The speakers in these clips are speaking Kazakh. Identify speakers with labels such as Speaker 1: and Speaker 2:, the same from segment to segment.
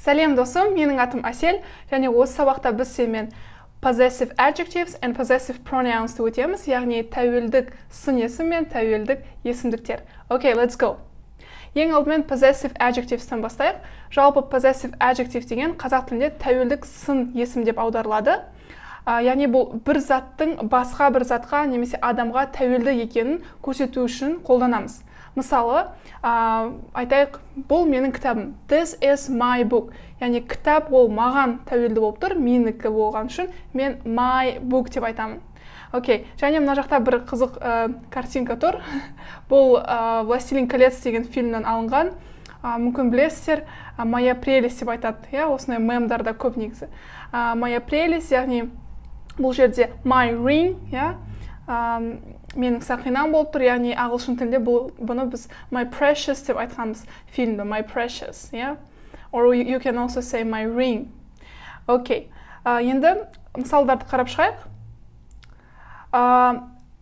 Speaker 1: Сәлем досым, менің атым Әсел, және осы сабақта біз сенімен possessive adjectives and possessive pronouns өтеміз, яғни тәуелдік сын есім мен тәуелдік есімдіктер. Okay, let's go. Ең алдымен possessive adjectives-тен бастайық. Жалпы possessive adjective деген қазақ тілінде тәуелдік сын есім деп аударылады. Яғни бұл бір заттың басқа бір затқа немесе адамға тәуелді екенін көрсету үшін қолданамыз. Мысалы, айтайық, бұл менің кітабым. This is my book. Яғни кітап ол маған тәуелді болып тұр, менікі болған үшін мен my book деп айтамын. Окей, және мына жақта бір қызық картинка тұр. Бұл Властелин колец деген фильмнен алынған. Мүмкін білесіздер, моя прелесть деп айтады. Осындай мемдарда көп негізі. Моя прелесть, яғни бұл жерде my ring, менің сақинам болып тұр, яғни ағылшын тілінде бұны біз my precious деп айтқанбыз фильмді, my precious, or you can also say my ring. Окей, енді мысалдарды қарап шығайық.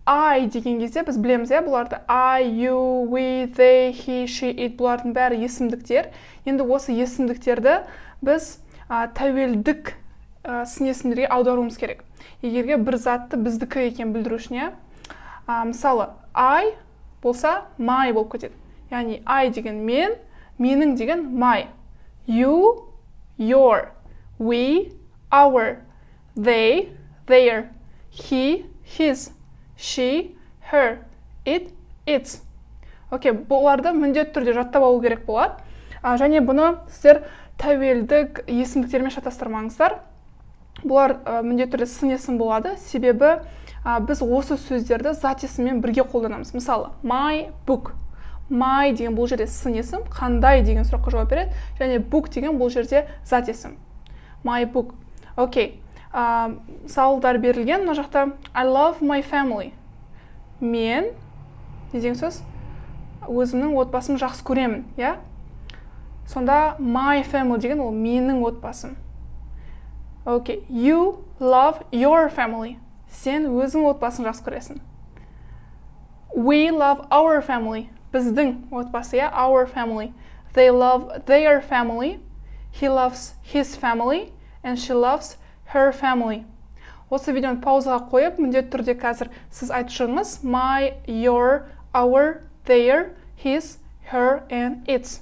Speaker 1: I деген кезде біз білеміз, бұларды I, you, we, they, he, she, it, бұлардың бәрі есімдіктер. Енді осы есімдіктерді біз тәуелдік сын есімдерге аударуымыз керек. Егерге бір затты біздікі екен білдіру үшін, мысалы, I болса my болып кетеді. Яғни I деген мен, менің деген my. You, your, we, our, they, their, he, his, she, her, it, its. Окей, бұларды міндетті түрде жаттап алу керек болады. Және бұны сіздер тәуелдік есімдіктермен шатастырмаңыздар. Бұлар міндетті түрде сын есім болады, себебі біз осы сөздерді зат есіммен бірге қолданамыз. Мысалы, my book. My деген бұл жерде сын есім, қандай деген сұраққа жауап береді, және book деген бұл жерде зат есім. My book. Окей. Мысалдар берілген, мына жақта I love my family. Мен, не деген сөз? Өзімнің отбасым жақсы көремін, Сонда my family деген ол менің отбасым. Окей. You love your family. Сен өзің отбасын жақсы көресің. We love our family. Біздің отбасы, our family. They love their family. He loves his family. And she loves her family. Осы видеоны паузаға қойып, міндетті түрде қазір сіз айтып шығыңыз. My, your, our, their, his, her, and its.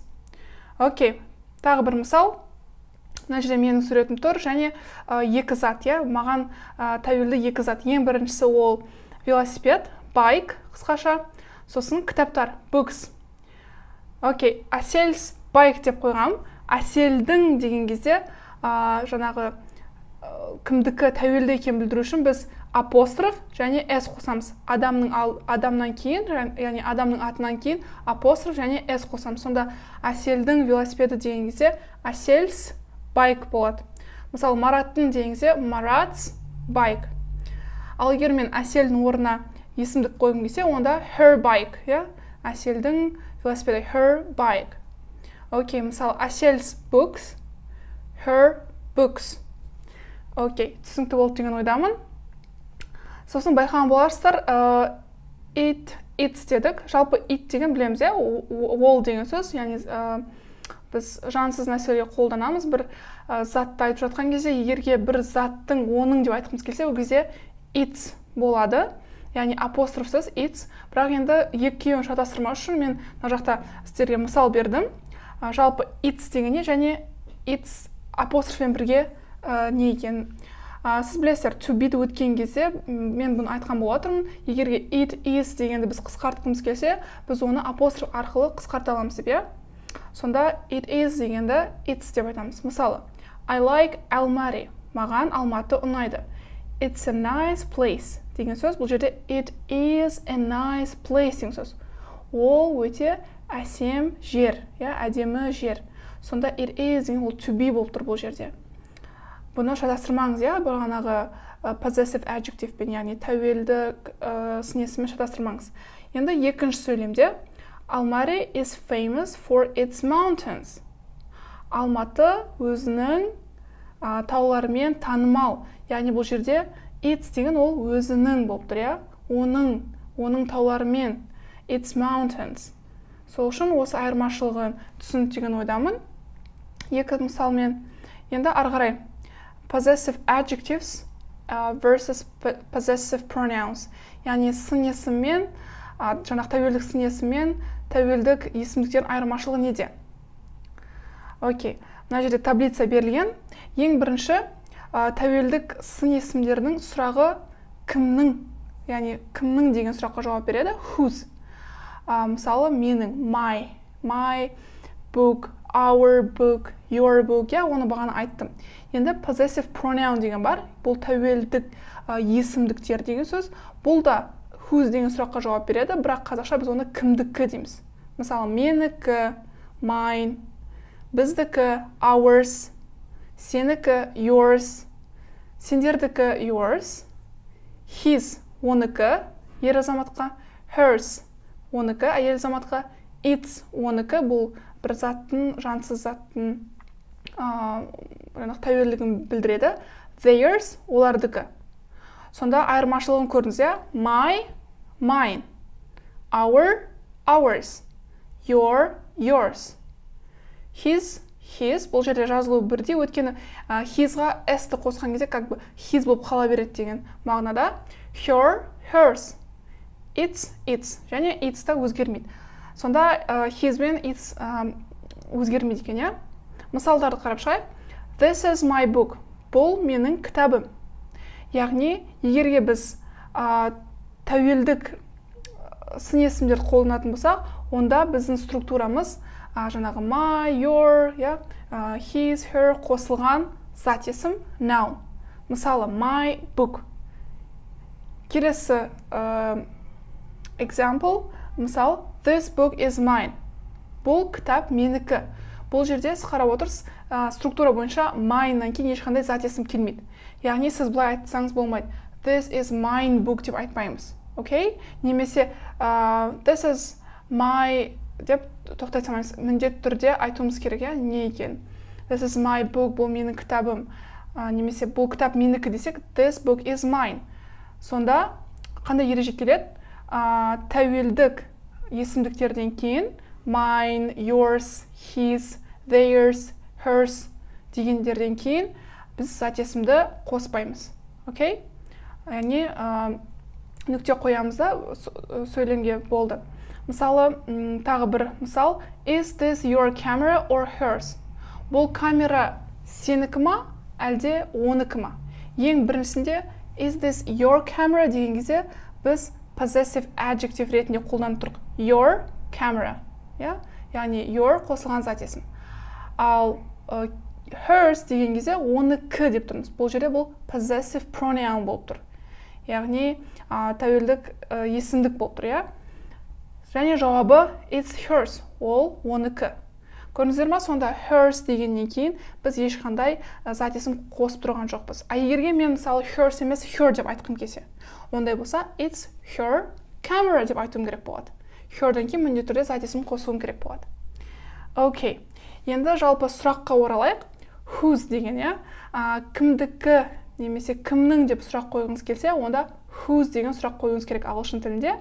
Speaker 1: Окей. Тағы бір мысал. Мына жерде менің суретім тұр, және екі зат, маған тәуелді екі зат. Ең біріншісі ол велосипед, bike, қысқаша, сосын кітаптар, books. Окей, Әсел's bike деп қойғам. Әселдің деген кезде жаңағы кімдікі тәуелді екен білдіру үшін біз апостроф және s қосамыз. Адамнан кейін, яғни адамның атынан кейін апостроф және s қосамыз. Сонда Әселдің велосипеді деген кезде Әсел's bike болады. Мысалы, Мараттың деген кезде Marat's bike. Ал егер мен Әселдің орнына есімдік қойғым келсе, онда her bike, Әселдің велосипеді her bike. Окей, мысалы, Әсел's books, her books. Окей, түсінікті болды деген ойдамын. Сосын байқаған боларсыздар, its дедік. Жалпы it деген білеміз, ол деген сөз, яғни біз жансыз нәрселерге қолданамыз. Бір затты айтып жатқан кезде, егерге бір заттың оның деп айтқымыз келсе, ол кезде its болады. Яғни апострофсыз its. Бірақ енді екеуін шатастырмау үшін мен мына жақта сіздерге мысал бердім. Жалпы its дегенде және its апострофпен бірге не екен. Сіз білесіздер, to be-ді өткен кезде мен бұны айтқан болатырмын. Егерге it is дегенді біз қысқартқымыз келсе, біз оны апостроф арқылы қысқарта аламыз деп, Сонда it is дегенді it's деп айтамыз. Мысалы, I like Almaty. Маған Алматы ұнайды. It's a nice place деген сөз. Бұл жерде it is a nice place деген сөз. Ол өте әсем жер, әдемі жер. Сонда it is деген ол to be болып тұр бұл жерде. Бұны шатастырмаңыз, бағанағы possessive adjective пен, яғни тәуелдік сын есіммен шатастырмаңыз. Енді екінші сөйлемде Almaty is famous for its mountains. Алматы өзінің тауларымен танымал. Яғни бұл жерде its деген ол өзінің болып тұр, оның тауларымен, its mountains. Сол үшін осы айырмашылығын түсініп деген ойдамын. екі мысалмен. Енді ары қарай possessive adjectives versus possessive pronouns. Яғни сын есіммен, жаңағы тәуелдік сын есіммен тәуелдік есімдіктердің айырмашылығы неде? Окей, мына жерде таблица берілген. Ең бірінші тәуелдік сын есімдерінің сұрағы кімнің, яғни кімнің деген сұраққа жауап береді. Whose. Мысалы менің, my book, our book, your book, оны бағана айттым. Енді possessive pronoun деген бар. Бұл тәуелдік есімдіктер деген сөз. Бұл да whose деген сұраққа жауап береді, бірақ қазақша біз оны кімдікі дейміз. Мысалы менікі, mine, біздікі, ours, сенікі, yours, сендердікі, yours, his, оныкі, ер азаматқа, hers, оныкі, әйел азаматқа, its, оныкі, бұл бір заттың, жансыз заттың тәуелдігін білдіреді. Theirs, олардікі. Сонда айырмашылығын көрдіңіз, my, mine, our, ours, your, yours, his, бұл жерде жазылу бірдей, өткені his-ға s-ті қосқан кезде как бы his болып қала береді деген мағынада. Her, hers, its, және its-та өзгермейді. Сонда his бен its өзгермейді екен, Мысалдарды қарап шығайық. This is my book. Бұл менің кітабым. Яғни, егерге біз тәуелдік сын есімдерді қолданатын болсақ, онда біздің структурамыз жаңағы my, your, his, her қосылған зат есім noun. Мысалы, my book. Келесі example, мысалы, this book is mine. Бұл кітап менікі. Бұл жерде сіз қарап отырсыз, структура бойынша mine'нан кейін ешқандай зат есім келмейді. Яғни сіз бұлай айтсаңыз болмайды. This is mine book деп айтпаймыз. Окей? Немесе this is my деп тоқтай салмаймыз. Міндетті түрде айтуымыз керек, не екен? This is my book, бұл менің кітабым. Немесе бұл кітап менікі десек, this book is mine. Сонда қандай ереже келеді? Тәуелдік есімдіктерден кейін mine, yours, his, theirs, hers дегендерден кейін біз зат есімді қоспаймыз. Окей? Яғни нүкте қоямыз да сөйлемге болды. Мысалы, тағы бір мысал. Is this your camera or hers? Бұл камера сенікі ма, әлде оныкі ма? Ең біріншісінде is this your camera деген кезде біз possessive adjective ретінде қолданып тұрық. Your camera. Яғни your қосылған зат есім. Ал hers деген кезде оныкі деп тұрмыз. Бұл жерде бұл possessive pronoun болып тұр. Яғни тәуелдік есімдік болып тұр. Және жауабы it's hers. Ол оныкі. Көрдіңіздер ма, сонда hers дегеннен кейін біз ешқандай зат есім қосып тұрған жоқпыз. Егерге мен мысалы hers емес her деп айтқым келсе, ондай болса it's her camera деп айтуым керек болады. Her'дан кейін міндетті түрде зат есім қосуым керек болады. Окей. Енді жалпы сұраққа оралайық. Whose деген, кімдікі немесе кімнің деп сұрақ қойғыңыз келсе, онда whose деген сұрақ қойғыңыз керек ағылшын тілінде.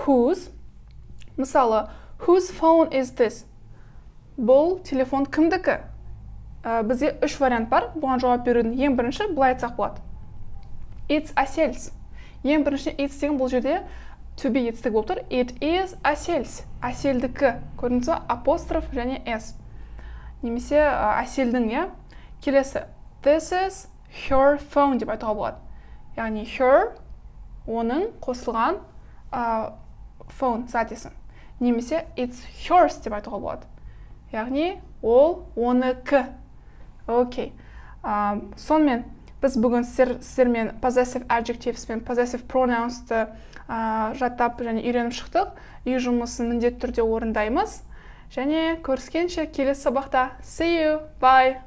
Speaker 1: Whose. Мысалы, whose phone is this? Бұл телефон кімдікі? Бізде 3 вариант бар. Бұған жауап берудің ең бірінші бұлай айтсақ болады. It's Аселс. Ең бірінші it's деген бұл жерде to be етістік болып тұр. It is Аселс. Аселдікі. Көрдіңіз ба? Апостроф және s. Немесе Аселдің, Келесі. This is her phone деп айтуға болады. Яғни her, оның қосылған phone, зат есім. Немесе it's hers деп айтуға болады. Яғни ол оныкі. Окей. Сонымен біз бүгін сіздермен possessive adjectives пен possessive pronouns'ты жаттап және үйреніп шықтық. Үй жұмысын міндетті түрде орындаймыз. Және көріскенше келесі сабақта. See you. Bye.